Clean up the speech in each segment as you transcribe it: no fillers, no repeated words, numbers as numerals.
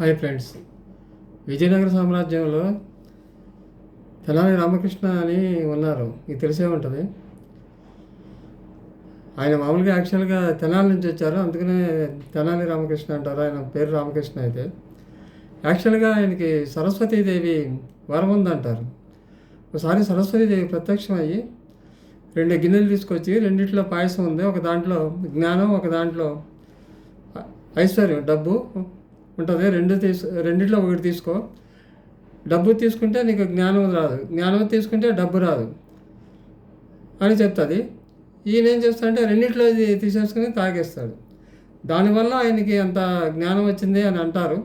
Hi friends, Vijayanagara సామ్రాజ్యంలో తెనాలి రామకృష్ణ అని ఉన్నారు. మీకు తెలిసే ఉంటుంది. ఆయన మామూలుగా యాక్చువల్గా తెనాలి నుంచి వచ్చారు, అందుకనే తెనాలి రామకృష్ణ అంటారు. ఆయన పేరు రామకృష్ణ. అయితే యాక్చువల్గా ఆయనకి సరస్వతీదేవి వరం ఉందంటారు. ఒకసారి సరస్వతీదేవి ప్రత్యక్షం అయ్యి 2 గిన్నెలు తీసుకొచ్చి, రెండిట్లో పాయసం ఉంది, ఒక దాంట్లో జ్ఞానం, ఒక దాంట్లో ఐశ్వర్యం, డబ్బు ఉంటుంది. రెండిట్లో ఒకటి తీసుకో. డబ్బు తీసుకుంటే నీకు జ్ఞానం రాదు, జ్ఞానం తీసుకుంటే డబ్బు రాదు అని చెప్తుంది. ఈయన ఏం చేస్తాడంటే రెండిట్లో తీసేసుకుని తాగేస్తాడు. దానివల్ల ఆయనకి అంత జ్ఞానం వచ్చింది అని అంటారు.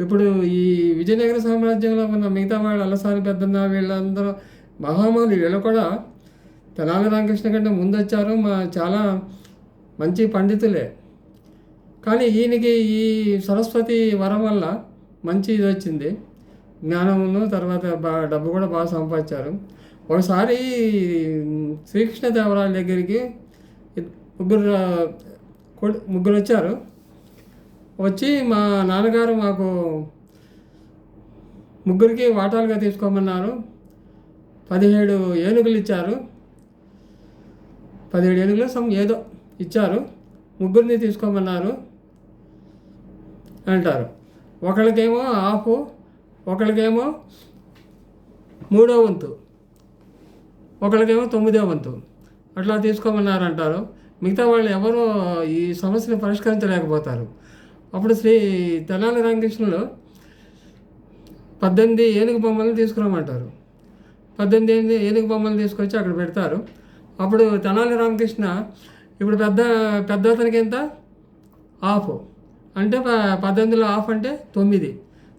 ఇప్పుడు ఈ విజయనగర సామ్రాజ్యంలో ఉన్న మిగతా వాళ్ళు అల్లసాని పెద్దన్న వీళ్ళందరూ మహామాలు, వీళ్ళు కూడా తెనాలి రామకృష్ణ కంటే ముందు వచ్చారు. చాలా మంచి పండితులే. కానీ ఈయనకి ఈ సరస్వతి వరం వల్ల మంచి ఇది వచ్చింది, జ్ఞానమును, తర్వాత డబ్బు కూడా బాగా సంపాదించారు. ఒకసారి శ్రీకృష్ణదేవరాయల దగ్గరికి ముగ్గురు వచ్చారు. వచ్చి మా నాన్నగారు మాకు ముగ్గురికి వాటాలుగా తీసుకోమన్నారు. 17 ఏనుగులు ఇచ్చారు. 17 ఏనుగులు ఏదో ఇచ్చారు, ముగ్గురిని తీసుకోమన్నారు అంటారు. ఒకళ్ళకేమో హాఫ్, ఒకళ్ళకేమో 3వ వంతు, ఒకళ్ళకేమో 9వ వంతు అట్లా తీసుకోమన్నారు అంటారు. మిగతా వాళ్ళు ఎవరో ఈ సమస్యను పరిష్కరించలేకపోతారు. అప్పుడు తెనాలి రామకృష్ణులు 18 ఏనుగు బొమ్మలను తీసుకురామంటారు. 18 ఏనుగు బొమ్మలు తీసుకొచ్చి అక్కడ పెడతారు. అప్పుడు తెనాలి రామకృష్ణ ఇప్పుడు పెద్ద అతనికి ఎంత, హాఫ్ అంటే 18లో హాఫ్ అంటే 9.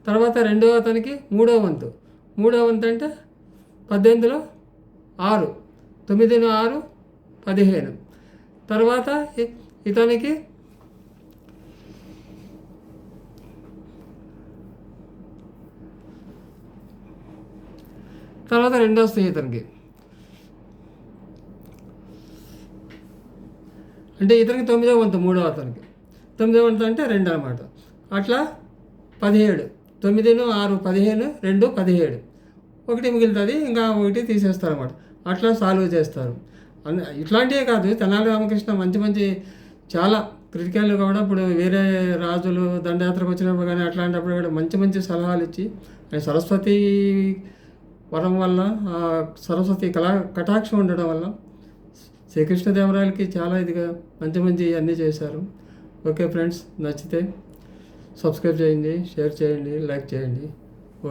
తర్వాత రెండవ అతనికి 3వ వంతు, 3వ వంతు అంటే 18లో 6, 9 6 15. తర్వాత ఇతనికి తర్వాత రెండవ స్నేహితునికి అంటే ఇతనికి 9వ వంతు, 3వ అతనికి 9వ వంతు అంటే 2 అన్నమాట. అట్లా 17, 9 6 15, 2 17, ఒకటి మిగులుతుంది, ఇంకా ఒకటి తీసేస్తారు అన్నమాట. అట్లా సాల్వ్ చేస్తారు. ఇట్లాంటివే కాదు, తెనాలి రామకృష్ణ మంచి చాలా క్రిటికల్ కూడా. ఇప్పుడు వేరే రాజులు దండయాత్రకు వచ్చినప్పుడు కానీ అట్లాంటప్పుడు కూడా మంచి సలహాలు ఇచ్చి, సరస్వతి వరం వల్ల, సరస్వతి కటాక్షం ఉండడం వల్ల శ్రీకృష్ణదేవరాయలకి చాలా ఇదిగా మంచి అన్నీ చేశారు. ఓకే ఫ్రెండ్స్, నచ్చితే సబ్స్క్రైబ్ చేయండి, షేర్ చేయండి, లైక్ చేయండి.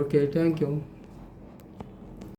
Okay, thank you.